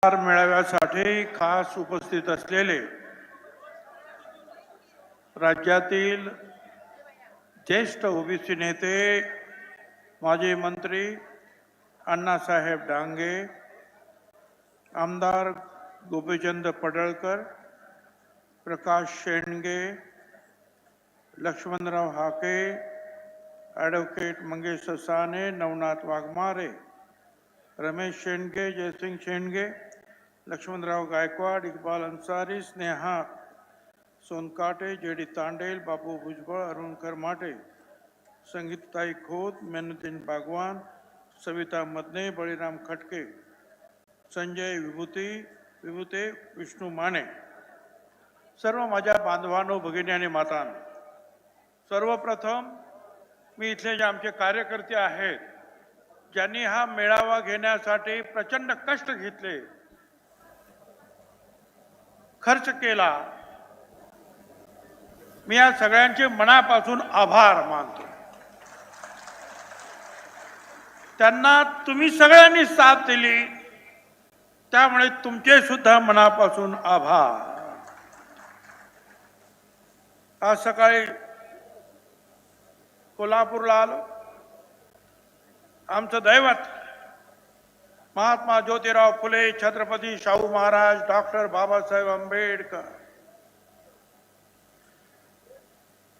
मेळाव्यासाठी खास उपस्थित असलेले राज्यातील ज्येष्ठ ओबीसी नेते माजी मंत्री अण्णासाहेब डांगे, आमदार गोपीचंद पडळकर, प्रकाश शेंडगे, लक्ष्मणराव हाके, ॲडव्होकेट मंगेश साने, नवनाथ वाघमारे, रमेश शेंडगे, जयसिंग शेंडगे, लक्ष्मणराव गायकवाड, इकबाल अंसारी, स्नेहा सोनकाटे, जेडी तांडेल, बापू भुजबळ, अरुण करमाटे, संगीताई खोत, मेनुद्दीन बागवान, सविता मदने, बळीराम खटके, संजय विभूते, विष्णू माने, सर्व माझ्या बांधवांनो, भगिनी आणि मातांनो, सर्वप्रथम मी इथले जे आमचे कार्यकर्ते आहेत ज्यांनी हा मेळावा घेण्यासाठी प्रचंड कष्ट घेतले, खर्च केला, मी या सगळ्यांचे मनापासून आभार मानतो। त्यांना तुम्ही सगळ्यांनी साथ दिली, त्यामुळे तुमचे सुद्धा मनापासून आभार। आज सकाळी कोल्हापूरला आलो, आमचं दैवत महात्मा ज्योतिराव फुले, छत्रपती शाहू महाराज, डॉक्टर बाबासाहेब आंबेडकर,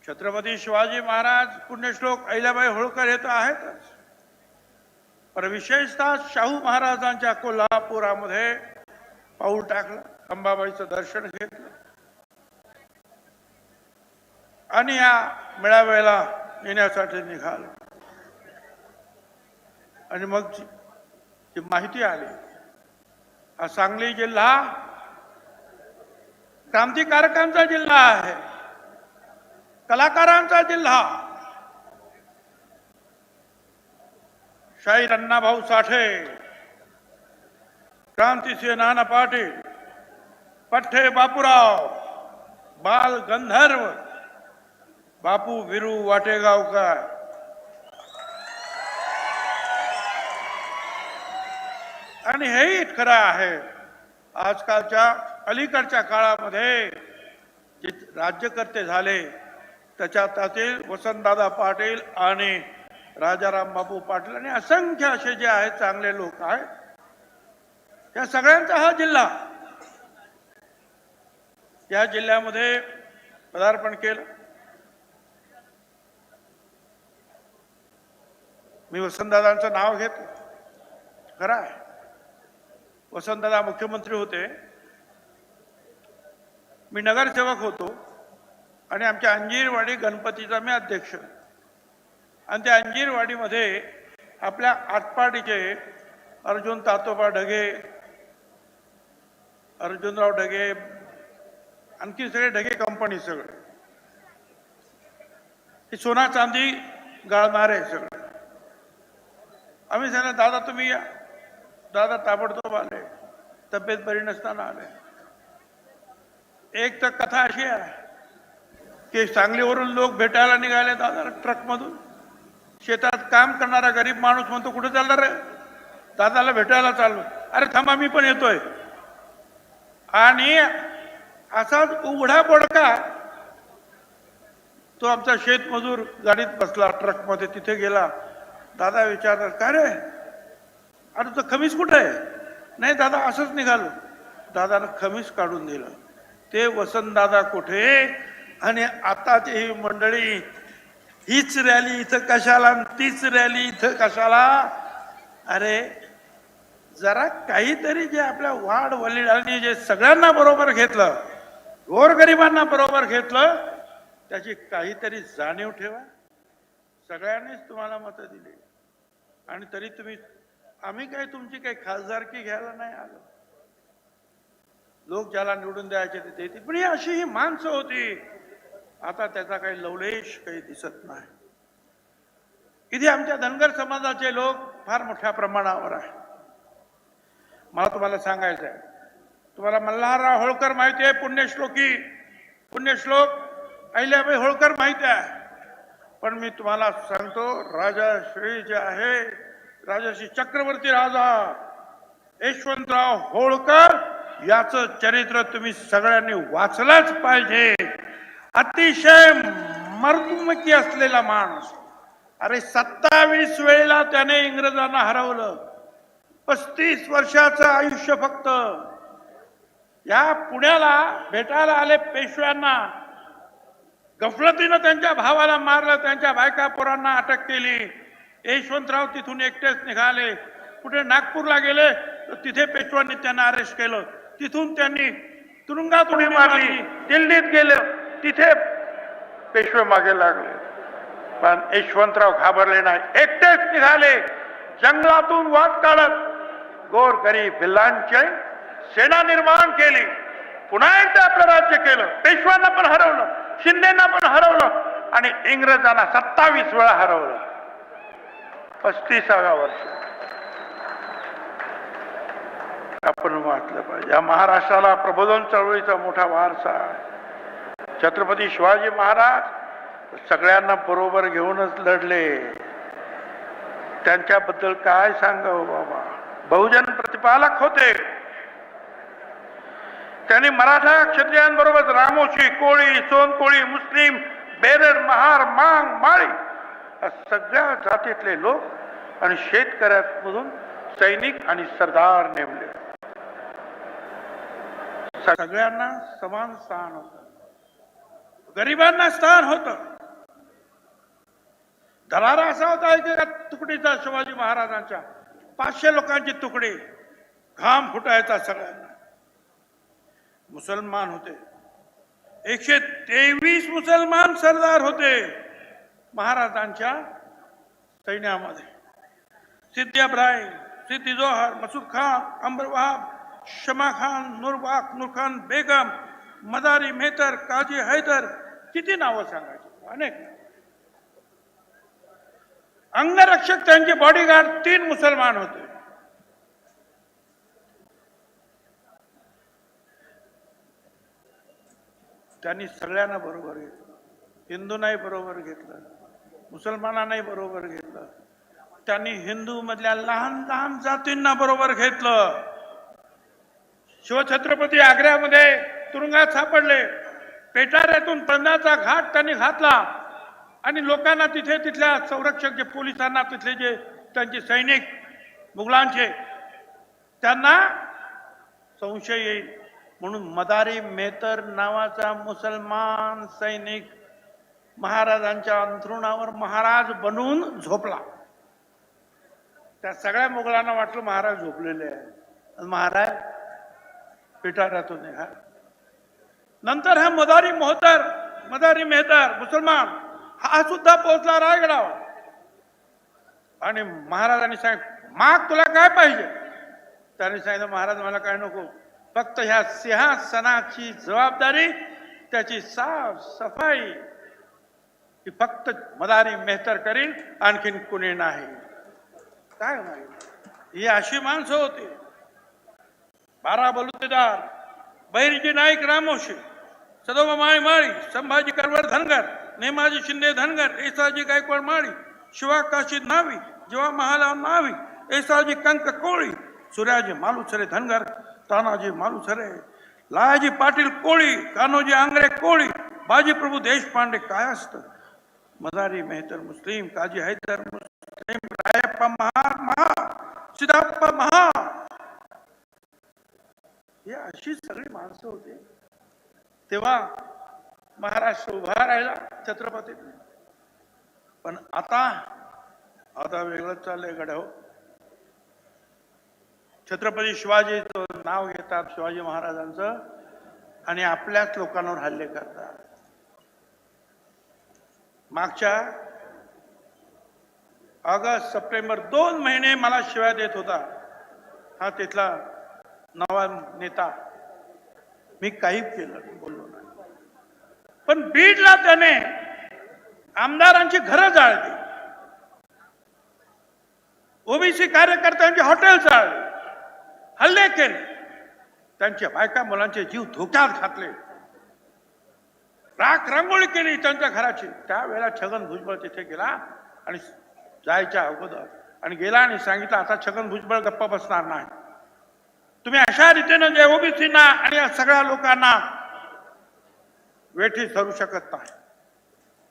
छत्रपती शिवाजी महाराज, पुण्यश्लोक अहिल्याबाई होळकर हे तर आहेतच, पण विशेषतः शाहू महाराजांच्या कोल्हापुरामध्ये पाऊल टाकलं, अंबाबाईचं दर्शन घेतलं आणि या मेळाव्याला येण्यासाठी निघालो। आणि मग जी माहिती आली, हा सांगली जिल्हा क्रांतिकारकांचा जिल्हा आहे, कलाकारांचा जिल्हा, शाहीर अण्णाभाऊ साठे, क्रांतिसिंह नाना पाटील, पठ्ठे बापूराव, बाल गंधर्व बापू विरू वाटेगावकर, आणि हेही खरं आहे, आजकालच्या अलीकडच्या काळामध्ये जे राज्यकर्ते झाले त्याच्यातील वसंतदादा पाटील आणि राजाराम बापू पाटील आणि असंख्य असे जे आहेत चांगले लोक आहेत, या सगळ्यांचा हा जिल्हा, या जिल्ह्यामध्ये पदार्पण केलं। मी वसंतदादांचं नाव घेतलं, खरं आहे, वसंतदादा मुख्यमंत्री होते, मी नगरसेवक होतो आणि आमच्या अंजीरवाडी गणपतीचा मी अध्यक्ष, आणि त्या अंजीरवाडीमध्ये आपल्या आटपाडीचे अर्जुन तातोबा ढगे, अर्जुनराव ढगे, आणखी सगळे ढगे कंपनी, सगळे हे सोना चांदी गाळणारे सगळे। आम्ही सांगितलं दादा तुम्ही या, दादा ताबडतोब आले, तब्येत बरी नसताना आले। एक तर कथा अशी आहे की सांगलीवरून लोक भेटायला निघाले दादा ट्रकमधून, शेतात काम करणारा गरीब माणूस म्हणतो कुठे चालला रे, दादाला भेटायला चाललो, अरे थांबा मी पण येतोय, आणि असाच उघडा बोडका तो आमचा शेतमजूर गाडीत बसला, ट्रकमध्ये तिथे गेला, दादा विचारतात काय रे, अरे तो खमीस कुठे आहे, नाही दादा असंच निघालो, दादानं खमीस काढून दिलं, ते वसंतदादा कुठे, आणि आताची ही मंडळी हीच रॅली इथं कशाला, तीच रॅली इथं कशाला, अरे जरा काहीतरी जे आपल्या वाढ वडिलांनी जे सगळ्यांना बरोबर घेतलं, गोरगरिबांना बरोबर घेतलं, त्याची काहीतरी जाणीव ठेवा। सगळ्यांनीच तुम्हाला मतं दिली आणि तरी तुम्ही, आम्ही काय तुमची काही खासदारकी घ्यायला नाही आलो, लोक ज्याला निवडून द्यायचे ते देतील, पण ही अशी ही माणसं होती, आता त्याचा काही लवलेश काही दिसत नाही। इथे आमच्या धनगर समाजाचे लोक फार मोठ्या प्रमाणावर आहे। मला तुम्हाला सांगायचं आहे, तुम्हाला मल्हारराव होळकर माहिती आहे, पुण्यश्लोक अहिल्याबाई होळकर माहिती आहे, पण मी तुम्हाला सांगतो राजाश्री जे आहे, राजर्षी चक्रवर्ती राजा यशवंतराव होळकर याचं चरित्र तुम्ही सगळ्यांनी वाचलंच पाहिजे. अतिशय मर्दुमकी असलेला माणूस. अरे 27 वेळेला त्याने इंग्रजांना हरवलं. 35 वर्षाचं आयुष्य फक्त. या पुण्याला भेटायला आले पेशव्यांना. गफलतीनं त्यांच्या भावाला मारलं, त्यांच्या बायका पोरांना अटक केली. यशवंतराव तिथून एकटेच निघाले. कुठे नागपूरला गेले तर तिथे पेशव्यांनी त्यांना अरेस्ट केलं. तिथून त्यांनी तुरुंगात उडी मारली. दिल्लीत गेले, तिथे पेशवे मागे लागले. पण यशवंतराव घाबरले नाही. एकटेच निघाले. जंगलातून वाट काढत गोरगरीब भिल्लांचे सेना निर्माण केली. पुन्हा एकदा आपलं राज्य केलं. पेशव्यांना पण हरवलं, शिंदेना पण हरवलं आणि इंग्रजांना 27 वेळा हरवलं. 35व्या वर्ष आपण वाचलं पाहिजे. या महाराष्ट्राला प्रबोधन चळवळीचा मोठा वारसा आहे. छत्रपती शिवाजी महाराज सगळ्यांना बरोबर घेऊनच लढले. त्यांच्याबद्दल काय सांगावं बाबा. बहुजन प्रतिपालक होते. त्यांनी मराठा क्षत्रियांबरोबर रामोशी, कोळी, सोनकोळी, मुस्लिम, बेरड, महार, मांग, माळी सगळ्या जातीतले लोक आणि शेतकऱ्यांमधून सैनिक आणि सरदार नेमले. सगळ्यांना समान स्थान होतं. गरिबांना स्थान होतं. दरारा असा होता एका तुकडीचा शिवाजी महाराजांच्या. 500 लोकांची तुकडी. घाम फुटायचा सगळ्यांना. मुसलमान होते. 123 मुसलमान सरदार होते महाराजांच्या सैन्यामध्ये. सिद्दी इब्राहिम, सिद्दी जोहर, मसूद खान, अंबर वहाब, शमा खान, नूर खान बेगम, मदारी मेहतर, काजी हैदर. किती नावं सांगायची, अनेक. अंगरक्षक त्यांचे बॉडीगार्ड 3 मुसलमान होते. त्यांनी सगळ्यांना बरोबर घेतलं. हिंदूंनाही बरोबर घेतलं, मुसलमानांनाही बरोबर घेतलं. त्यांनी हिंदू मधल्या लहान लहान जातींना बरोबर घेतलं. शिवछत्रपती आग्र्यामध्ये तुरुंगात सापडले. पेटाऱ्यातून पंजाचा घाट त्यांनी घातला आणि लोकांना तिथे तिथल्या संरक्षक जे पोलिसांना तिथले जे त्यांचे सैनिक मुघलांचे त्यांना संशय येईल म्हणून मदारी मेहतर नावाचा मुसलमान सैनिक महाराजांच्या अंथरुणावर महाराज बनून झोपला. त्या सगळ्या मुघलांना वाटलं महाराज झोपलेले आहे. महाराज पिटाऱ्यातून निघा. नंतर हा मदारी मेहतर मुसलमान हा सुद्धा पोहोचला रायगडावर. आणि महाराजांनी सांगितलं माग तुला काय पाहिजे. त्याने सांगितलं महाराज मला काय नको, फक्त ह्या सिंहासनाची जबाबदारी त्याची साफ सफाई ही फक्त मदारी मेहतर करील, आणखीन कुणी नाही. काय माहिती ही अशी माणसं होती. 12 बलुतेदार, बहिर्जी नाईक रामोशी, सदोबा माळी, संभाजी करवर धनगर, नेमाजी शिंदे धनगर, येसाजी गायकवाड माळी, शिवा काशी नावी, जीवा महालाव नावी, येसाजी कंक कोळी, सूर्याजी मालुसरे धनगर, तानाजी मालुसरे, लायाजी पाटील कोळी, कान्होजी आंग्रे कोळी, बाजी प्रभू देशपांडे कायस्थ, मदारी मेहतर मुस्लिम, काजी हैदर मुस्लिम, रायप्पा महार, सिद्धप्पा महार. हे अशी सगळी माणसं होती. तेव्हा महाराष्ट्र उभा राहिला छत्रपती. पण आता वेगळंच चाललंय गड्या. छत्रपती शिवाजीचं नाव घेतात, शिवाजी महाराजांचं, आणि आपल्याच लोकांवर हल्ले करतात. मागच्या ऑगस्ट सप्टेंबर 2 महिने मला शिव्या देत होता हा तिथला नवा नेता. मी काही केलं नाही, बोललो नाही. पण बीडला त्याने आमदारांची घरं जाळली, ओबीसी कार्यकर्त्यांची हॉटेल जाळली, हल्ले केले, त्यांच्या बायका मुलांचे जीव धोक्यात घातले, राख रांगोळी केली त्यांच्या घराची. त्यावेळेला छगन भुजबळ तिथे गेला आणि जायच्या अगोदर आणि गेला आणि सांगितलं आता छगन भुजबळ गप्पा बसणार नाही. तुम्ही अशा रीतीनं जे ओबीसीना आणि या सगळ्या लोकांना वेठी धरू शकत नाही.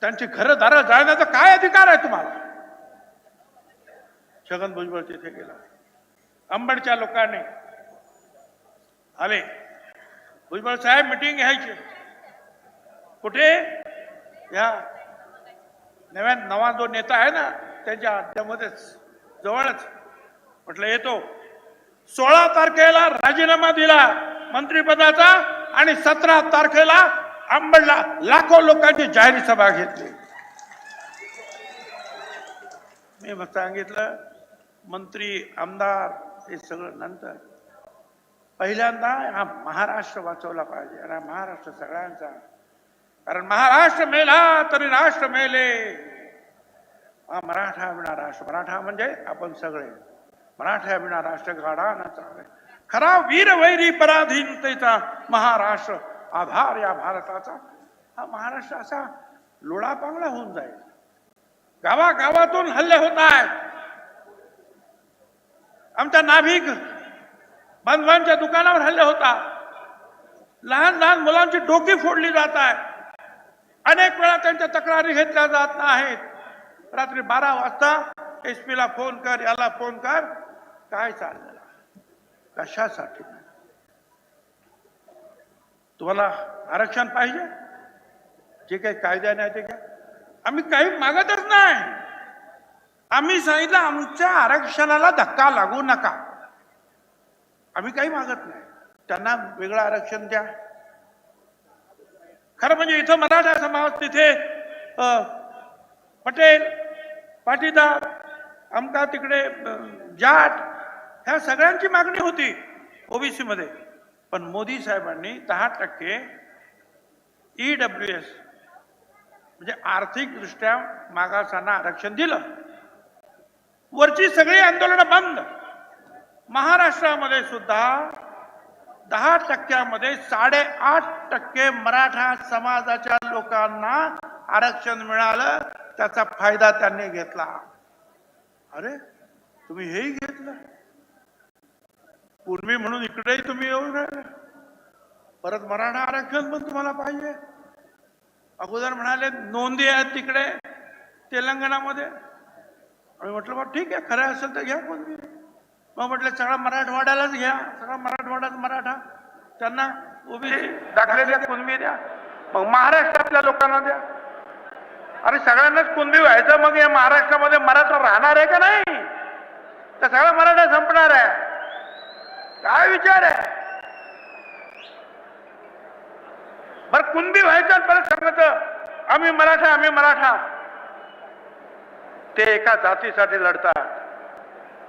त्यांची घरं दारं जाळण्याचा काय अधिकार आहे तुम्हाला? छगन भुजबळ तिथे गेला. अंबडच्या लोकांनी आले, भुजबळ साहेब मिटिंग घ्यायची. कुठे? या नवा जो नेता आहे ना त्यांच्या अड्ड्यामध्येच, जवळच. म्हटलं येतो. 16 तारखेला राजीनामा दिला मंत्रिपदाचा आणि 17 तारखेला अंबडला लाखो लोकांची जाहीर सभा घेतली. मी मग सांगितलं मंत्री आमदार हे सगळं नंतर, पहिल्यांदा हा महाराष्ट्र वाचवला पाहिजे. आणि हा महाराष्ट्र सगळ्यांचा, कारण महाराष्ट्र मेला तरी राष्ट्र मेले. हा मराठा विना राष्ट्र, मराठा म्हणजे आपण सगळे, मराठा विना राष्ट्र गाडा ना चाले. खरा वीर वैरी पराधीनतेचा महाराष्ट्र आधार या भारताचा. हा महाराष्ट्र असा लोळापांगळा होऊन जाईल. गावागावातून हल्ले होत आहेत. आमच्या नाभिक बांधवांच्या दुकानावर हल्ले होतात. लहान लहान मुलांची डोकी फोडली जात आहे. अनेक वेळा त्यांच्या तक्रारी घेतल्या जात नाहीत. रात्री 12 वाजता SP ला फोन कर, याला फोन कर. काय चाललेलं, कशासाठी? तुम्हाला आरक्षण पाहिजे, जे काही कायद्याने आहे ते घ्या. आम्ही काही मागतच नाही. आम्ही सांगितलं आमच्या आरक्षणाला धक्का लागू नका. आम्ही काही मागत नाही. त्यांना वेगळं आरक्षण द्या. खरं म्हणजे इथं मराठा समाज, तिथे पटेल, पाटीदार, आमका तिकडे जाट, ह्या सगळ्यांची मागणी होती ओबीसी मध्ये. पण मोदी साहेबांनी 10% EWS म्हणजे आर्थिक दृष्ट्या मागासांना आरक्षण दिलं. वरची सगळी आंदोलनं बंद. महाराष्ट्रामध्ये सुद्धा 10%मध्ये 8.5% मराठा समाजाच्या लोकांना आरक्षण मिळालं. त्याचा फायदा त्यांनी घेतला. अरे तुम्ही हेही घेतलं, पूर्वी म्हणून इकडेही तुम्ही येऊन राहिले. परत मराठा आरक्षण पण तुम्हाला पाहिजे. अगोदर म्हणाले नोंदी आहेत तिकडे तेलंगणामध्ये. आम्ही म्हटलं बा ठीक आहे, खरं असेल तर घ्या कोणती. मग म्हटलं सगळा मराठवाड्यालाच घ्या, सगळा मराठवाड्यात मराठा, त्यांना ओबीसी दाखले द्या, कुणबी द्या. मग महाराष्ट्रातल्या लोकांना द्या. अरे सगळ्यांनाच कुणबी व्हायचं, मग या महाराष्ट्रामध्ये मराठा राहणार आहे का नाही? तर सगळा मराठा संपणार आहे. काय विचार आहे? बरं कुणबी व्हायचं परत सांगत आम्ही मराठा, आम्ही मराठा. ते एका जातीसाठी लढतात.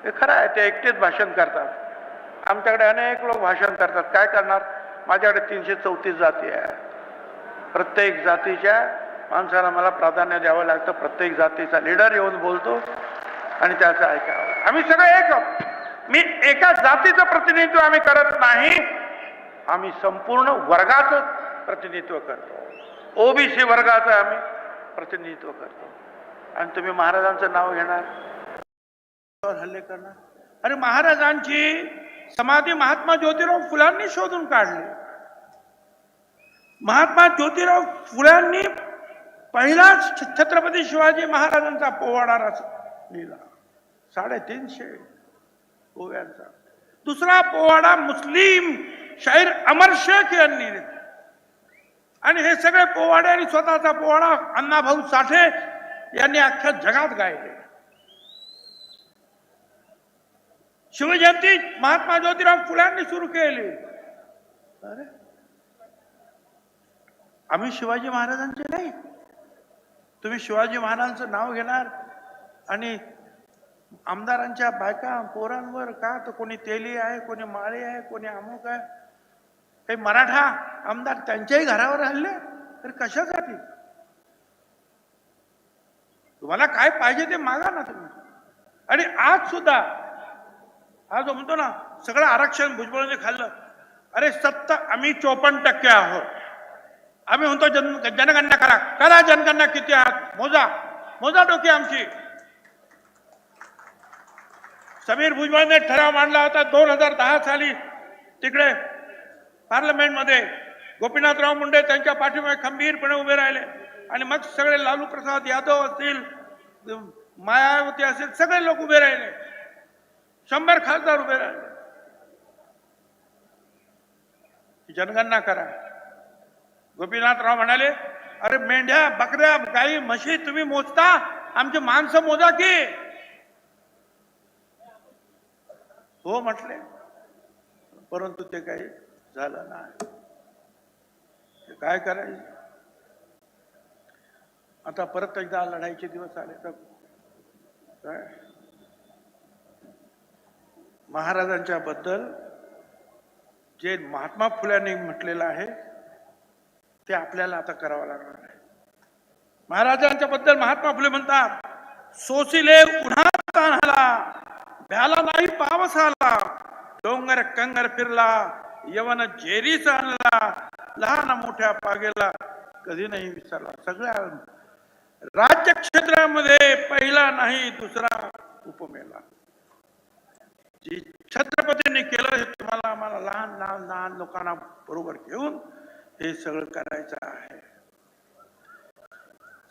हे खरं आहे, ते एकटेच भाषण करतात. आमच्याकडे अनेक लोक भाषण करतात. काय करणार? माझ्याकडे 334 जाती आहे. प्रत्येक जातीच्या माणसाला मला प्राधान्य द्यावं लागतं. प्रत्येक जातीचा लीडर येऊन बोलतो आणि त्याचं ऐकावं. आम्ही सगळे एक. मी एका जातीचं प्रतिनिधित्व आम्ही करत नाही, आम्ही संपूर्ण वर्गाचं प्रतिनिधित्व करतो. ओबीसी वर्गाचं आम्ही प्रतिनिधित्व करतो. आणि तुम्ही महाराजांचं नाव घेणार, हल्ले करणार. अरे महाराजांची समाधी महात्मा ज्योतिराव फुलांनी शोधून काढली. महात्मा ज्योतिराव फुलांनी पहिलाच छत्रपती शिवाजी महाराजांचा पोवाडा लिहिला, 350 ओव्यांचा. दुसरा पोवाडा मुस्लिम शाहीर अमर शेख यांनी लिहिला. आणि हे सगळे पोवाडे आणि स्वतःचा पोवाडा अण्णाभाऊ साठे यांनी अख्ख्या जगात गायले. शिवजयंती महात्मा ज्योतिराव फुलांनी सुरू केली. अरे आम्ही शिवाजी महाराजांचे नाही. तुम्ही शिवाजी महाराजांचं नाव घेणार आणि आमदारांच्या बायका पोरांवर का, तर कोणी तेली आहे, कोणी माळी आहे, कोणी अमुक आहे. काही मराठा आमदार त्यांच्याही घरावर हल्ले. तर कशासाठी? तुम्हाला काय पाहिजे ते मागा ना तुम्ही. आणि आज सुद्धा हा जो म्हणतो ना सगळं आरक्षण भुजबळांनी खाल्लं. अरे आम्ही 54% आहोत. आम्ही म्हणतो जनगणना करा. करा जनगणना, किती आहात मोजा, मोजा डोकी आमची. समीर भुजबळने ठराव मांडला होता 2010 साली तिकडे पार्लमेंटमध्ये गोपीनाथराव मुंडे त्यांच्या पाठीमागे खंबीरपणे उभे राहिले आणि मग सगळे लालू प्रसाद यादव असतील, मायावती असतील, सगळे लोक उभे राहिले. 100 खासदार उभे राहिले. जनगणना करा. गोपीनाथराव म्हणाले, अरे मेंढ्या, बकऱ्या, गाई, म्हशी तुम्ही मोजता, आमची माणसं मोजा की. हो म्हटले, परंतु ते काही झालं नाही. काय करायचं? आता परत एकदा लढाईचे दिवस आले तर काय? महाराजांच्या बद्दल जे महात्मा फुल्यांनी म्हटलेलं आहे ते आपल्याला आता करावं लागणार आहे. महाराजांच्या बद्दल महात्मा फुले म्हणतात, सोसिले उन्हात तान्हाला, भ्याला नाही पावस आला, डोंगर कंगर फिरला, यवन जेरीस आणला, लहान मोठ्या पागेला कधी नाही विसरला. सगळ्या राज्य क्षेत्रामध्ये पहिला नाही दुसरा उपमेला. जी छत्रपतींनी केलं हे तुम्हाला आम्हाला लहान लहान लहान लोकांना बरोबर घेऊन हे सगळं करायचं आहे.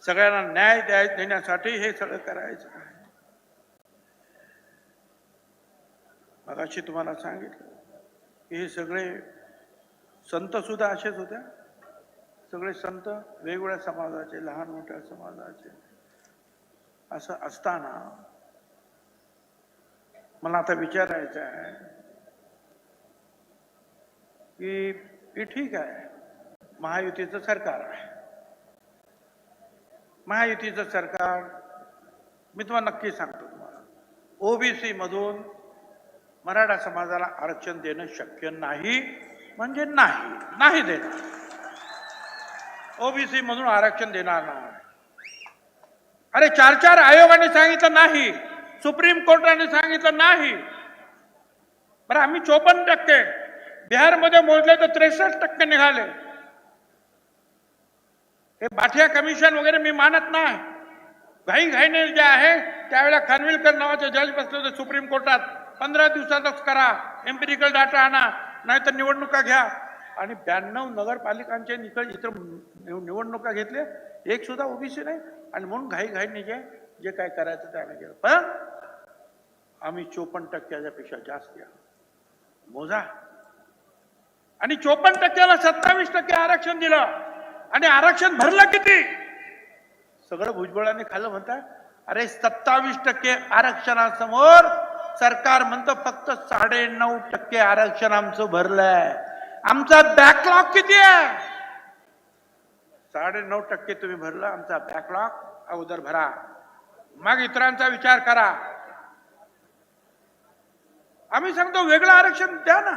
सगळ्यांना न्याय देण्यासाठी हे सगळं करायचं आहे. मगाशी तुम्हाला सांगितलं की हे सगळे संत सुद्धा असेच होते. सगळे संत वेगवेगळ्या समाजाचे, लहान मोठ्या समाजाचे. असं असताना मला आता विचारायचं आहे की ठीक आहे, महायुतीचं सरकार आहे. महायुतीचं सरकार, मी तुम्हाला नक्की सांगतो, तुम्हाला ओबीसी मधून मराठा समाजाला आरक्षण देणं शक्य नाही, म्हणजे नाही देणार. ओबीसी मधून आरक्षण देणार नाही. अरे 4 आयोगाने सांगितलं नाही, सुप्रीम कोर्टाने सांगितलं नाही. बरं, आम्ही 54%, बिहारमध्ये मोजले तर 63% निघाले. हे बाठिया कमिशन वगैरे मी मानत नाही. घाईने जे आहे त्यावेळेला खानविलकर नावाचे जज बसले होते सुप्रीम कोर्टात, 15 दिवसातच करा, एम्पिरिकल डाटा आणा, नाहीतर निवडणुका घ्या. आणि 92 नगरपालिकांचे निवडणुका घेतले, एक सुद्धा ओबीसी नाही. आणि म्हणून घाईने जे काय करायचं ते आम्ही केलं. पण आम्ही 54% पेक्षा जास्त या मोजा. आणि 54%ला 27% आरक्षण दिलं. आणि आरक्षण भरलं किती? सगळं भुजबळांनी खाल्लं म्हणतात. अरे 27% आरक्षणासमोर सरकार म्हणतं फक्त 9.5% आरक्षण आमचं भरलंय. आमचा बॅकलॉग किती आहे? 9.5% तुम्ही भरलं. आमचा बॅकलॉग अगोदर भरा, मग इतरांचा विचार करा. आम्ही सांगतो वेगळं आरक्षण द्या ना,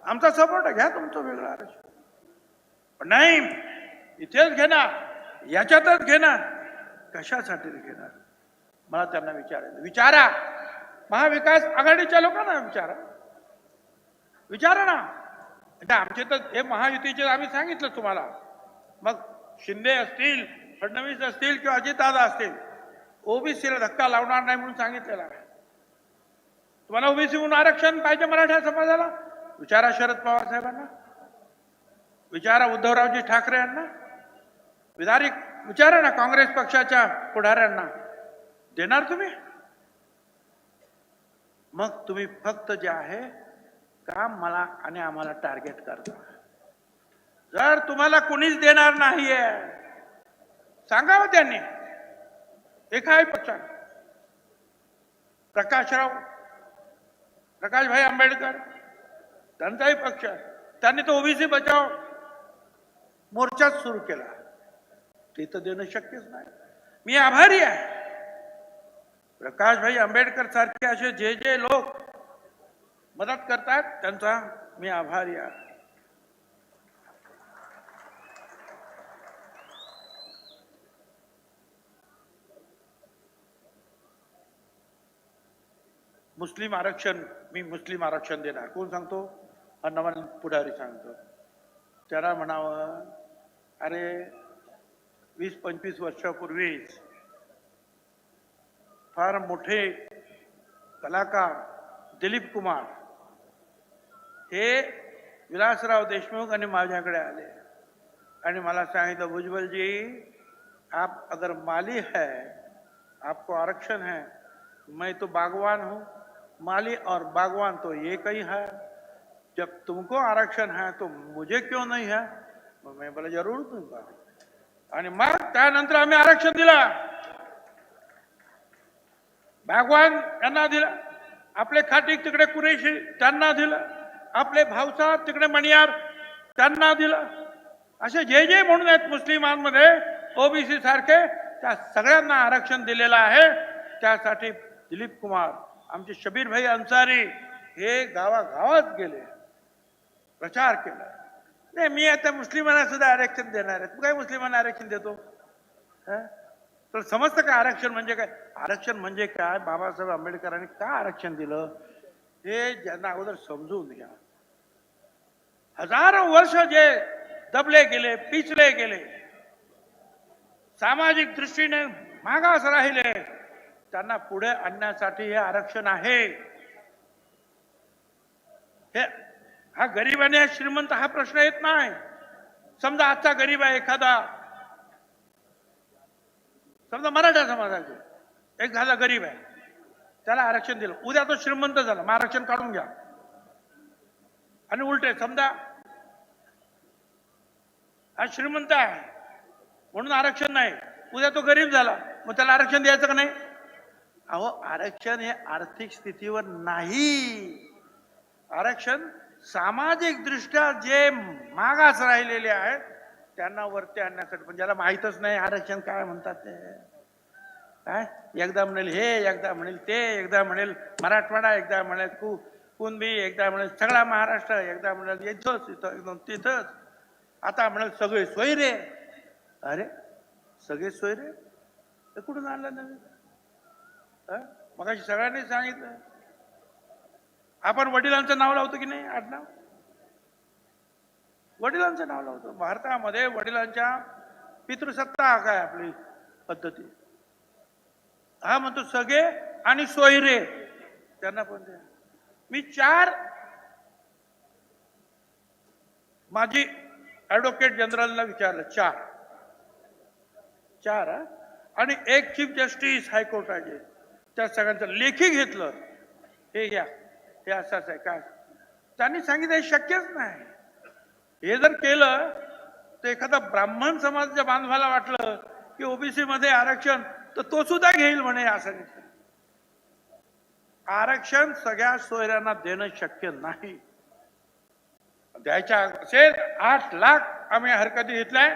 आमचा सपोर्ट घ्या तुमचं वेगळं आरक्षण. पण नाही, इथेच घेणार, याच्यातच घेणार. कशासाठी घेणार? मला त्यांना विचारायचं. विचारा, महाविकास आघाडीच्या लोकांना विचारा ना. आमचे तर हे महायुतीचे आम्ही सांगितलं तुम्हाला. मग शिंदे असतील, फडणवीस असतील किंवा अजितदादा असतील, ओबीसीला धक्का लावणार नाही म्हणून सांगितलेला आहे. तुम्हाला ओबीसी म्हणून आरक्षण पाहिजे मराठा समाजाला, विचारा शरद पवार साहेबांना, विचारा उद्धवरावजी ठाकरे यांना, विचारा ना काँग्रेस पक्षाच्या पुढाऱ्यांना. देणार तुम्ही? मग तुम्ही फक्त जे आहे काम मला आणि आम्हाला टार्गेट करता. जर तुम्हाला कोणीच देणार नाहीये, सांगावं त्यांनी. एकाही पक्षाने, प्रकाशभाई आंबेडकर त्यांचाही पक्ष, त्यांनी तो ओबीसी बचाव मोर्चाच सुरू केला. ते तर देणं शक्यच नाही. मी आभारी आहे. प्रकाशभाई आंबेडकर सारखे असे जे लोक मदत करतात त्यांचा मी आभारी आहे. मुस्लिम आरक्षण, मी मुस्लिम आरक्षण देणार. कोण सांगतो? हा नवान पुढारी सांगतो. त्याला म्हणावं, अरे 20-25 वर्षापूर्वीच फार मोठे कलाकार दिलीप कुमार हे विलासराव देशमुख आणि माझ्याकडे आले आणि मला सांगितलं, भुजबल जी आप अगर माली है, आपको आरक्षण है, मैं तो बागवान हूँ, माली और बागवान तो एक ही है, जब तुमको आरक्षण है तो मुझे क्यों नहीं है? मैं बोला जरूर दूंगा. आणि मग त्यानंतर आम्ही आरक्षण दिला, बागवान यांना दिला, आपले खाटीक तिकडे कुरेशी त्यांना दिलं, आपले भाऊसाहेब तिकडे मणियार त्यांना दिलं. असे जे जे म्हणून आहेत मुस्लिमांमध्ये ओबीसी सारखे, त्या सगळ्यांना आरक्षण दिलेलं आहे. त्यासाठी दिलीप कुमार, आमचे शबीर भाई अन्सारी हे गावागावात गेले, प्रचार केला. नाही मी आता मुस्लिमांना सुद्धा आरक्षण देणार आहे. तू काय मुस्लिमांना आरक्षण देतो? तर समजतं का आरक्षण म्हणजे काय? आरक्षण म्हणजे काय? बाबासाहेब आंबेडकरांनी का आरक्षण दिलं हे ज्यांना अगोदर समजून घ्या. हजारो वर्ष जे दबले गेले, पिचले गेले, सामाजिक दृष्टीने मागास राहिले, त्यांना पुढे आणण्यासाठी हे आरक्षण आहे. हे हा गरीब आणि श्रीमंत हा प्रश्न येत नाही. समजा आजचा गरीब आहे एखादा, समजा मराठा समाजाचा एक झाला गरीब आहे, त्याला आरक्षण दिलं, उद्या तो श्रीमंत झाला, मग आरक्षण काढून घ्या. आणि उलटे समजा हा श्रीमंत आहे म्हणून आरक्षण नाही, उद्या तो गरीब झाला, मग त्याला आरक्षण द्यायचं का नाही? अहो, आरक्षण हे आर्थिक स्थितीवर नाही. आरक्षण सामाजिक दृष्ट्या जे मागास राहिलेले आहेत त्यांना वरती आणण्यासाठी. पण ज्याला माहीतच नाही आरक्षण काय म्हणतात ते, काय एकदा म्हणेल हे, एकदा म्हणेल ते, एकदा म्हणेल मराठवाडा, एकदा म्हणेल कुणबी, एकदा म्हणेल सगळा महाराष्ट्र, एकदा म्हणेल इथंच इथं एकदम तिथंच, आता म्हणेल सगळे सोयरे. अरे सगळे सोयरे तर कुठून आणलं नवीन? मगाशी सगळ्यांनी सांगितलं, आपण वडिलांचं नाव लावतो की नाही? आडनाव वडिलांचं नाव लावतो. भारतामध्ये वडिलांच्या पितृसत्ता काय आपली पद्धती. हा म्हणतो सगळे आणि सोयरे त्यांना पण द्या. मी 4 माझी ऍडव्होकेट जनरलला विचारलं, 4 आणि एक चीफ जस्टिस हायकोर्टाचे, त्या सगळ्यांचं लेखी घेतलं, हे घ्या, हे असंच आहे काय. त्यांनी सांगितलं हे शक्यच नाही. हे जर केलं तर एखादा ब्राह्मण समाजाच्या बांधवाला वाटलं की ओबीसी मध्ये आरक्षण, तर तो सुद्धा घेईल म्हणे. असं आरक्षण सगळ्या सोयऱ्यांना देणं शक्य नाही. द्यायच्या असेल 8 लाख आम्ही हरकती घेतलाय,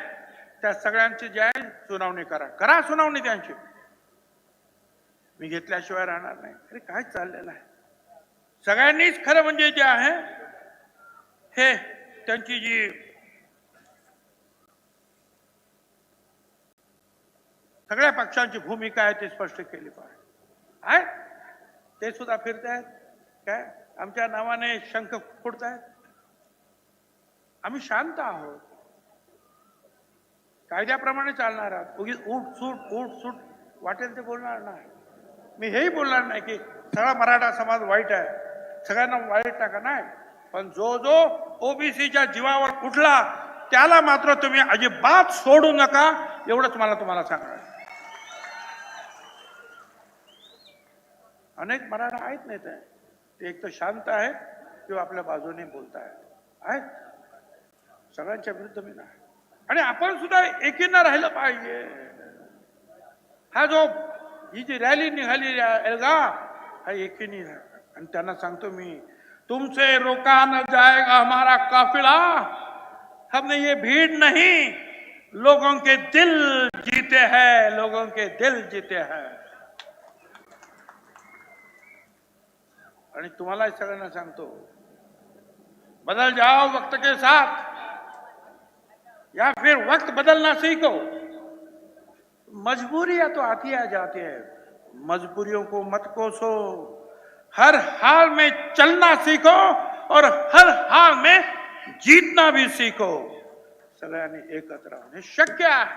त्या सगळ्यांची जी आहे सुनावणी करा सुनावणी त्यांची. मी घेतल्याशिवाय राहणार नाही. अरे काय चाललेलं आहे? सगळ्यांनीच खरं म्हणजे जे आहे हे त्यांची जी सगळ्या पक्षांची भूमिका आहे ती स्पष्ट केली पाहिजे. ते सुद्धा फिरतायत काय आमच्या नावाने शंख फोडतायत. आम्ही शांत आहोत, कायद्याप्रमाणे चालणार आहोत. उगीच उठ सूट वाटेल ते बोलणार नाही. मी हेही बोलणार नाही की सगळा मराठा समाज वाईट आहे, सगळ्यांना वाईट टाका, नाही. पण जो ओबीसीच्या जीवावर उठला त्याला मात्र तुम्ही अजिबात सोडू नका, एवढंच मला तुम्हाला सांगायचं. अनेक मराठा आहेत नाही ते एक तर शांत आहेत किंवा आपल्या बाजूने बोलतायत, सगळ्यांच्या विरुद्ध मी नाही. आणि आपण सुद्धा एकीनं राहिलं पाहिजे. हा जो ही जी रॅली निघाली एल्गा, हा एकीने आहे. आणि त्यांना सांगतो मी, तुमसे रोका न जाएगा हमारा काफिला, हमने ये भीड़ नहीं, लोगों के दिल जीते हैं, लोगों के दिल जीते हैं. आणि तुम्हाला सगळ्यांना सांगतो, बदल जाओ वक्त के साथ या फिर वक्त बदलना सीखो. मजबूरियां तो आती है जाती है, मजबूरियों को मत कोसो. हर हाल में चलना सीखो और हर हाल में जीतना भी सीखो. सगळ्यांनी एकत्र राहणे शक्य आहे,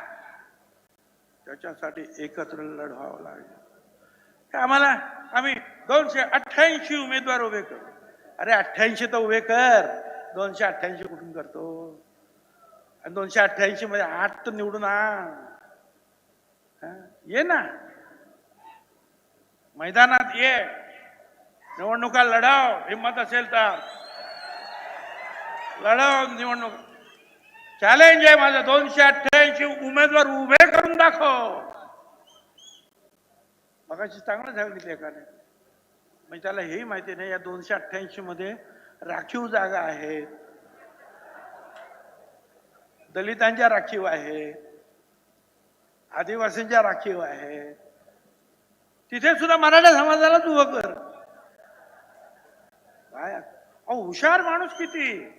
त्याच्यासाठी एकत्र लढवावं लागेल. आम्ही 288 उमेदवार उभे करू. अरे 88 तर उभे कर, 288 कुठून करतो? आणि 288 मध्ये 8 तर निवडून आण. ये ना, मैदानात ये, निवडणुका लढाव, हिंमत असेल तर लढाव निवडणूक. चॅलेंज आहे माझं, 288 उमेदवार उभे करून दाखव. मगाशी चांगलं सांगितलं एकाने, म्हणजे त्याला हेही माहिती नाही या 288 मध्ये राखीव जागा आहेत, दलितांच्या राखीव आहे, आदिवासींच्या राखीव आहे, तिथे सुद्धा मराठा समाजालाच उभं कर. काय अहो हुशार माणूस किती.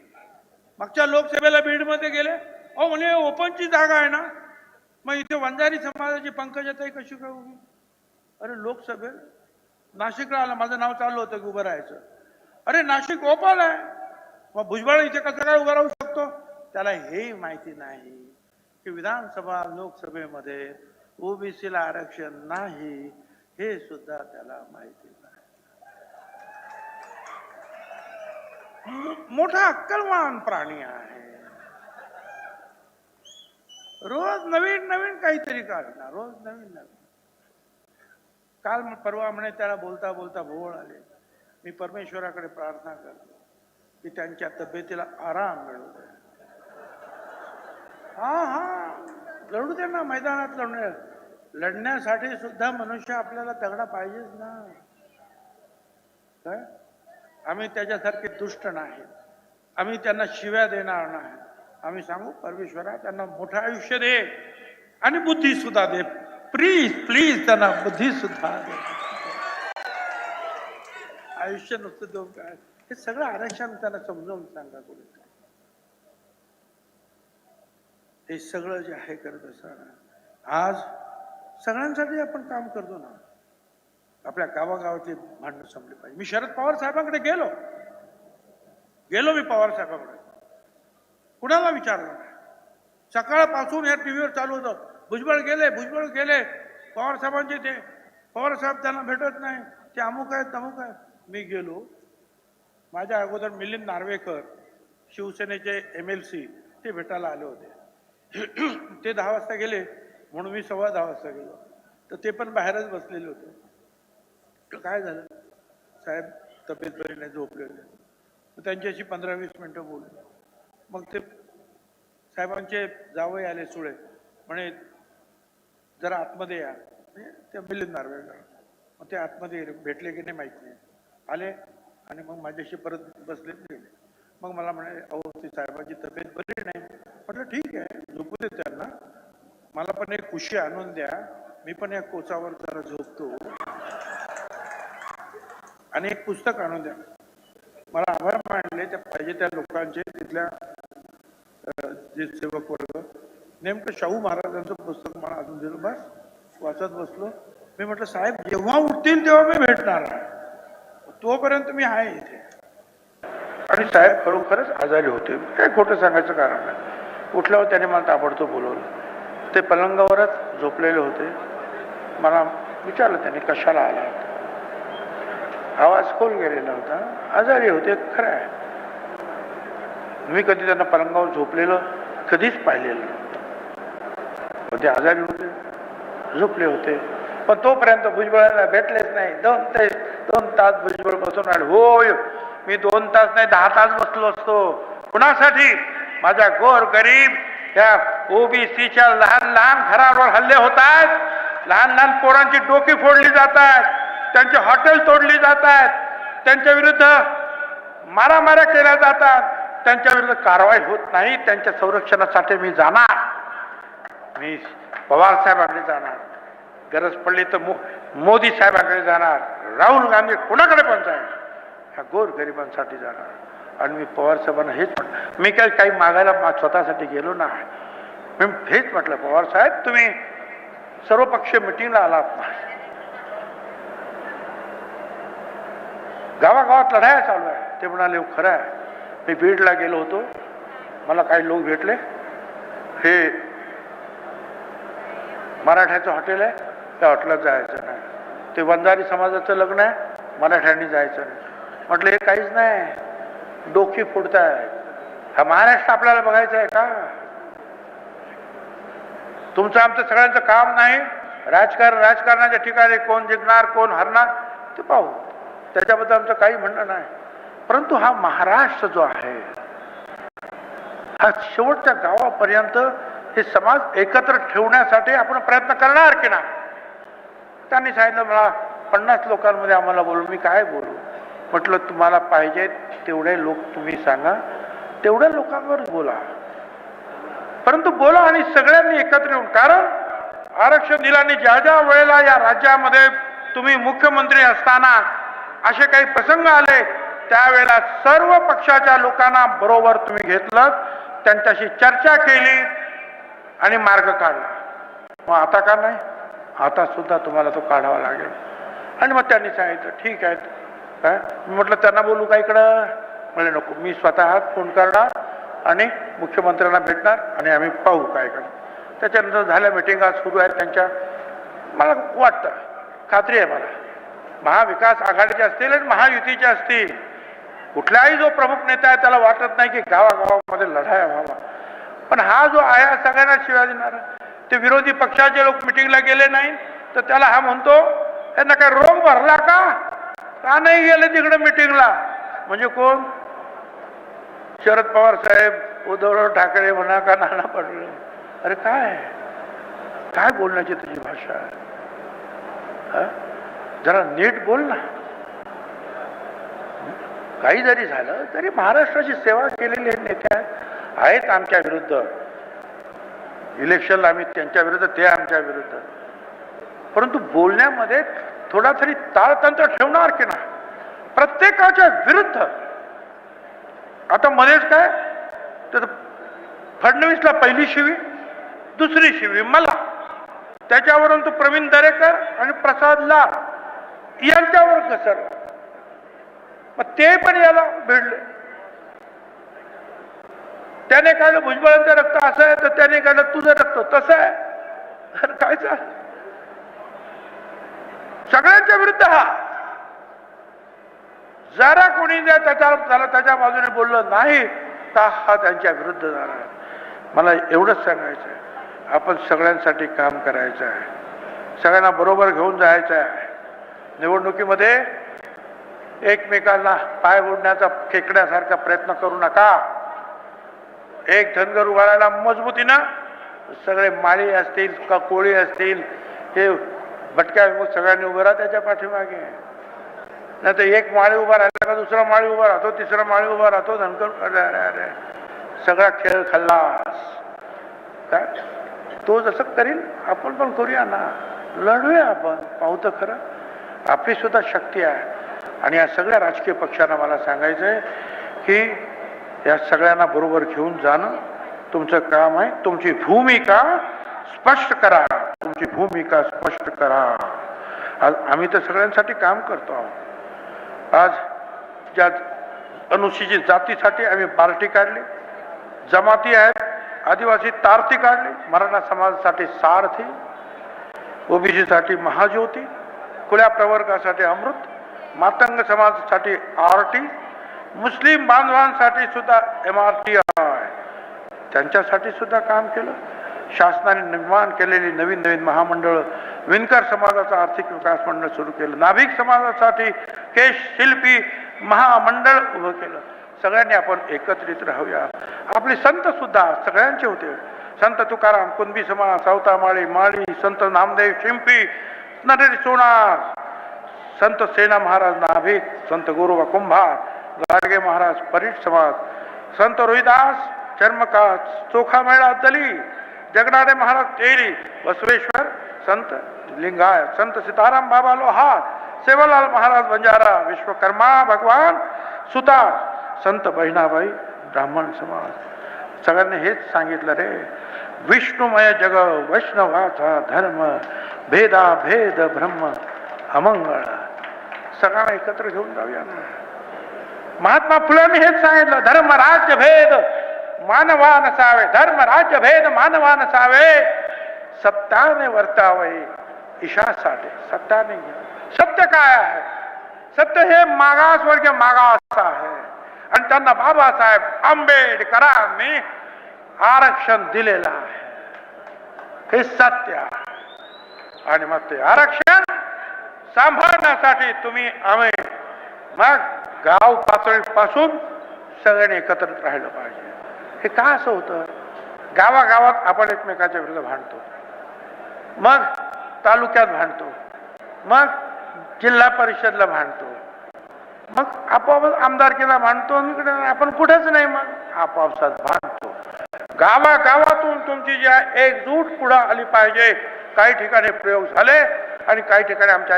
मागच्या लोकसभेला बीडमध्ये गेले, अहो म्हणे ओपनची जागा आहे ना, मग इथे वंजारी समाजाची पंकजाताई कशी काय उभी? अरे लोकसभेत नाशिकला आला, माझं नाव चाललं होतं की उभं राहायचं. अरे नाशिक ओपन आहे, मग भुजबळ इथे कसं काय उभं राहू शकतो? त्याला हेही माहिती नाही की विधानसभा लोकसभेमध्ये ओबीसीला आरक्षण नाही, हे सुद्धा त्याला माहिती नाही. मोठा अक्कलवान प्राणी आहे, रोज नवीन नवीन काहीतरी काढणार, रोज नवीन नवीन. काल परवा म्हणे त्याला बोलता बोलता भोवळ आले. मी परमेश्वराकडे प्रार्थना करतो की त्यांच्या तब्येतीला आराम मिळू दे. हा लढू दे ना, मैदानात लढण्यासाठी सुद्धा मनुष्य आपल्याला तगडा पाहिजेच ना. काय आम्ही त्याच्यासारखे दुष्ट नाही, आम्ही त्यांना शिव्या देणार नाही. आम्ही सांगू परमेश्वरा त्यांना मोठं आयुष्य दे आणि बुद्धी सुद्धा दे, प्लीज प्लीज त्यांना बुद्धी सुद्धा दे. आयुष्य नुसतं देऊ काय, हे सगळं आरक्षण त्यांना समजावून सांगा. कोणी हे सगळं जे आहे करत असताना आज सगळ्यांसाठी आपण काम करतो ना. आपल्या गावागावातली भांडणं संपली पाहिजे. मी शरद पवार साहेबांकडे गेलो मी पवार साहेबांकडे, कुणाला विचारलं नाही. सकाळपासून या टीव्हीवर चालू होतं, भुजबळ गेले पवार साहेबांचे, ते पवार साहेब त्यांना भेटत नाही, ते अमुक आहेत तमुक आहेत. मी गेलो, माझ्या अगोदर मिलिंद नार्वेकर शिवसेनेचे MLC ते भेटायला आले होते. ते 10 वाजता गेले म्हणून मी 10:15 वाजता गेलो, तर ते पण बाहेरच बसलेले होते. काय झालं साहेब, तब्येत बरी नाही, झोपले होते. त्यांच्याशी 15-20 मिनिटं बोललो. मग ते साहेबांचे जावई आले सुळे, म्हणे जरा आतमध्ये या. ते मिलिंद नार्वेकर, मग ते आतमध्ये भेटले की नाही माहित नाही, आले आणि मग माझ्याशी परत बसले गेले. मग मला म्हणे अहो ती साहेबांची तब्येत बरी नाही. म्हटलं ठीक आहे, झोपू दे त्यांना, मला पण एक कुशी आणून द्या, मी पण या कोचावर जरा झोपतो, आणि एक पुस्तक आणून द्या. मला आभार मानले त्या पाहिजे त्या लोकांचे, तिथल्या जे सेवक वर्ग. नेमकं शाहू महाराजांचं पुस्तक मला आणून दिलं, बस वाचत बसलो. मी म्हटलं साहेब जेव्हा उठतील तेव्हा मी भेटणार, तोपर्यंत मी आहे इथे. आणि साहेब खरोखरच आजारी होते, काय खोटं सांगायचं कारण नाही. उठल्यावर त्याने मला ताबडतोब बोलवलं. ते पलंगावरच झोपलेले होते. मला विचारलं त्याने कशाला आला होता. आवाज खोल गेलेला होता, आजारी होते खरं आहे. मी कधी त्यांना पलंगावर झोपलेलं कधीच पाहिलेलं नव्हतं. ते आजारी होते, झोपले होते. पण तोपर्यंत भुजबळाला भेटलेच नाही. 2 तास भुजबळ बसून आले. होय मी 2 तास नाही 10 तास बसलो असतो. कुणासाठी? माझ्या गोर गरीब त्या ओबीसीच्या लहान लहान घरांवर हल्ले होत आहेत, लहान लहान पोरांची डोकी फोडली जात आहेत, त्यांची हॉटेल तोडली जात आहेत, त्यांच्या विरुद्ध मारामाऱ्या केल्या जातात, त्यांच्या विरुद्ध कारवाई होत नाही. त्यांच्या संरक्षणासाठी मी जाणार, मी पवार साहेबांकडे जाणार, गरज पडली तर मोदी साहेबांकडे जाणार, राहुल गांधी कोणाकडे पण जाईल, ह्या गोर गरिबांसाठी जाणार. आणि मी पवार साहेबांना हेच म्हटलं, मी काही मागायला स्वतःसाठी गेलो नाही. मी हेच म्हटलं, पवार साहेब तुम्ही सर्वपक्षीय मिटिंगला आलात नाही, गावागावात लढाया चालू आहे. ते म्हणाले खरं आहे. मी बीडला गेलो होतो, मला काही लोक भेटले, हे मराठ्याचं हॉटेल आहे, त्या हॉटेलात जायचं नाही, ते वंजारी समाजाचं लग्न आहे, मराठ्यांनी जायचं नाही. म्हटलं हे काहीच नाही, डोकी फोडताय. हा महाराष्ट्र आपल्याला बघायचा आहे का? तुमचं आमचं सगळ्यांचं काम नाही. राजकारणाच्या ठिकाणी कोण जिंकणार कोण हरणार ते पाहू, त्याच्याबद्दल आमचं काही म्हणणं नाही. परंतु हा महाराष्ट्र जो आहे हा शेवटच्या गावापर्यंत हे समाज एकत्र ठेवण्यासाठी आपण प्रयत्न करणार की नाही. त्यांनी सांगितलं मला 50 लोकांमध्ये आम्हाला बोलू. मी काय बोलू? म्हटलं तुम्हाला पाहिजे तेवढे लोक तुम्ही सांगा, तेवढ्या लोकांवर बोला. परंतु बोला आणि सगळ्यांनी एकत्र येऊन, कारण आरक्षण दिल्याने ज्या ज्या वेळेला या राज्यामध्ये तुम्ही मुख्यमंत्री असताना असे काही प्रसंग आले त्यावेळेला सर्व पक्षाच्या लोकांना बरोबर तुम्ही घेतलं, त्यांच्याशी चर्चा केली आणि मार्ग काढला. मग आता का नाही? आता सुद्धा तुम्हाला तो काढावा लागेल. आणि मग त्यांनी सांगितलं ठीक आहे काय. मी म्हटलं त्यांना बोलू का इकडं? म्हणजे नको, मी स्वतः फोन करणार आणि मुख्यमंत्र्यांना भेटणार आणि आम्ही पाहू काय करणार. त्याच्यानंतर झाल्या मिटिंगा सुरू आहेत त्यांच्या. मला वाटतं, खात्री आहे मला, महाविकास आघाडीचे असतील आणि महायुतीचे असतील, कुठलाही जो प्रमुख नेता आहे त्याला वाटत नाही की गावागावामध्ये लढाया व्हावा. पण हा जो आहे सगळ्यांना शिव्या देणार. ते विरोधी पक्षाचे लोक मिटिंगला गेले नाही तर त्याला हा म्हणतो यांना काय रोग भरला का नाही गेले तिकडे मिटिंगला. म्हणजे कोण? शरद पवार साहेब, उद्धव ठाकरे म्हणा का नाना पटोले. अरे काय काय बोलण्याची तुझी भाषा आहे? जरा नीट बोल ना. काही जरी झालं तरी महाराष्ट्राची सेवा केलेले नेते आहेत आमच्या विरुद्ध. इलेक्शनला आम्ही त्यांच्या विरुद्ध, ते आमच्या विरुद्ध. परंतु बोलण्यामध्ये थोडा तरी ताळतंत्र ठेवणार की नाही? प्रत्येकाच्या विरुद्ध. आता मध्येच काय तर फडणवीसला पहिली शिवी, दुसरी शिवी मला, त्याच्यावरून तो प्रवीण दरेकर आणि प्रसाद लाड यांच्यावर घसरला. मग ते पण याला भिडले. त्याने काढलं भुजबळांचं रक्त असं आहे तर त्याने काढलं तुझं रक्त तसं आहे. अरे काय चाल, सगळ्यांच्या विरुद्ध हा. जरा कोणी त्याच्या बाजूने बोललं नाही का हा त्यांच्या विरुद्ध झाला. मला एवढंच सांगायचं आहे, आपण सगळ्यांसाठी काम करायचं आहे, सगळ्यांना बरोबर घेऊन जायचं आहे. निवडणुकीमध्ये एकमेकांना पाय ओढण्याचा, खेकण्यासारखा प्रयत्न करू नका. एक धनगर उभारायला मजबूतीनं सगळे माळी असतील का कोळी असतील, हे भटक्या विमुक्त सगळ्यांनी उभं राहा त्याच्या पाठीमागे. नाही तर एक माळी उभा राहिला का दुसरा माळी उभा राहतो, तिसरा माळी उभा राहतो, धनगर. अरे अरे अरे सगळा खेळ खाल्लास काय. तो जसं करील आपण पण करूया ना, लढूया आपण, पाहू तर खरं. आपली सुद्धा शक्ती आहे. आणि या सगळ्या राजकीय पक्षांना मला सांगायचं आहे की या सगळ्यांना बरोबर घेऊन जाणं तुमचं काम आहे. तुमची भूमिका स्पष्ट करा, तुमची भूमिका स्पष्ट करा. आज आम्ही तर सगळ्यांसाठी काम करतो आहोत. आज ज्या अनुसूचित जातीसाठी आम्ही पार्टी काढली, जमाती आहेत आदिवासी तारती काढली, मराठा समाजासाठी सारथी, ओबीसीसाठी महाज्योती, खुल्या प्रवर्गासाठी अमृत, मातंग समाजासाठी आरटी, मुस्लिम बांधवांसाठी सुद्धा MRT आहे, त्यांच्यासाठी सुद्धा काम केलं. शासनाने निर्माण केलेली नवीन नवीन महामंडळ, विणकर समाजाचा आर्थिक विकास मंडळ सुरू केलं, नाभिक समाजासाठी केश शिल्पी महामंडळ उभं केलं. सगळ्यांनी आपण एकत्रित राहूया. आपले संत सुद्धा सगळ्यांचे होते. संत तुकाराम कुणबी समाज, सावतामाळी माळी, संत नामदेव शिंपी, नरेश सोनार, संत सेना महाराज नाभिक, संत गोरोबा कुंभार, गाडगे महाराज परीट समाज, संत रोहिदास चर्मकाज, चोखा मेळा दली, जगनाडे महाराज तेली, बसवेश्वर, संत लिंगाय, संत सीताराम बाबा लोहार, सेवालाल महाराज बंजारा, विश्वकर्मा भगवान सुतार, संत बहिणाबाई ब्राह्मण समाज. सगळ्यांनी हेच सांगितलं रे, विष्णुमय जग वैष्णवाचा धर्म, भेदा भेद ब्रह्म अमंगळ. सगळ्यांना एकत्र घेऊन जाऊया ना. महात्मा फुल्यांनी हेच सांगितलं, धर्म राज्य भेद मानवा नसावे, धर्म राज्य भेद मानवा नसावे, सत्याने वर्तावे ईशासाठी. सत्याने, सत्य काय आहे? सत्य हे मागासवर्गीय मागास आहे आणि त्यांना बाबासाहेब आंबेडकरांनी आरक्षण दिलेलं आहे, हे सत्य आहे. आणि मग ते आरक्षण सांभाळण्यासाठी तुम्ही आम्ही मग गाव पातळीपासून सगळ्यांनी एकत्रित राहिलं पाहिजे. हे का असं होतं? गावागावात आपण एकमेकाच्या विरुद्ध भांडतो, मग तालुक्यात भांडतो, मग जिल्हा परिषदला भांडतो, मग आपोआप आमदारकीला भांडतो, आपण कुठेच नाही, मग आपोआपसात भांडतो. गावागावातून तुमची जी एकजूट पुढे आली पाहिजे. काही ठिकाणी प्रयोग झाले आणि काही ठिकाणी आमच्या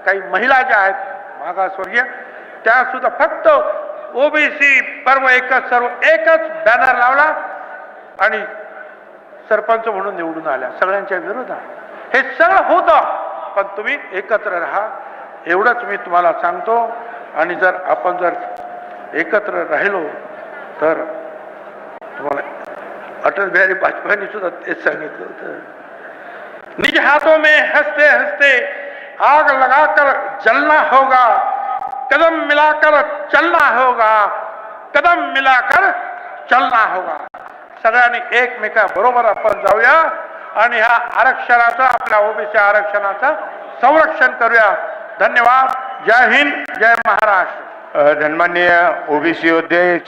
काही महिला ज्या आहेत मागासवर्गीय त्या सुद्धा फक्त ओबीसी पर्व एकच सर्व एकच बॅनर लावला आणि सरपंच म्हणून निवडून आल्या सगळ्यांच्या विरोधात. हे सगळं होतं, पण तुम्ही एकत्र राहा एवढंच मी तुम्हाला सांगतो. आणि जर आपण जर एकत्र राहिलो तर तुम्हाला अटल बिहारी वाजपेयींनी सुद्धा तेच सांगितलं होतं, निज हाथों में हंसते हंसते आग लगाकर जलना होगा, कदम मिलाकर चलना होगा, कदम मिलाकर चलना होगा. सगळ्यांनी एकमेका बरोबर आपण जाऊया आणि ह्या आरक्षणाचं आपल्या ओबीसी आरक्षणाचं संरक्षण करूया. धन्यवाद. जय हिंद, जय महाराष्ट्र. धन्मान्य ओबीसी योद्धे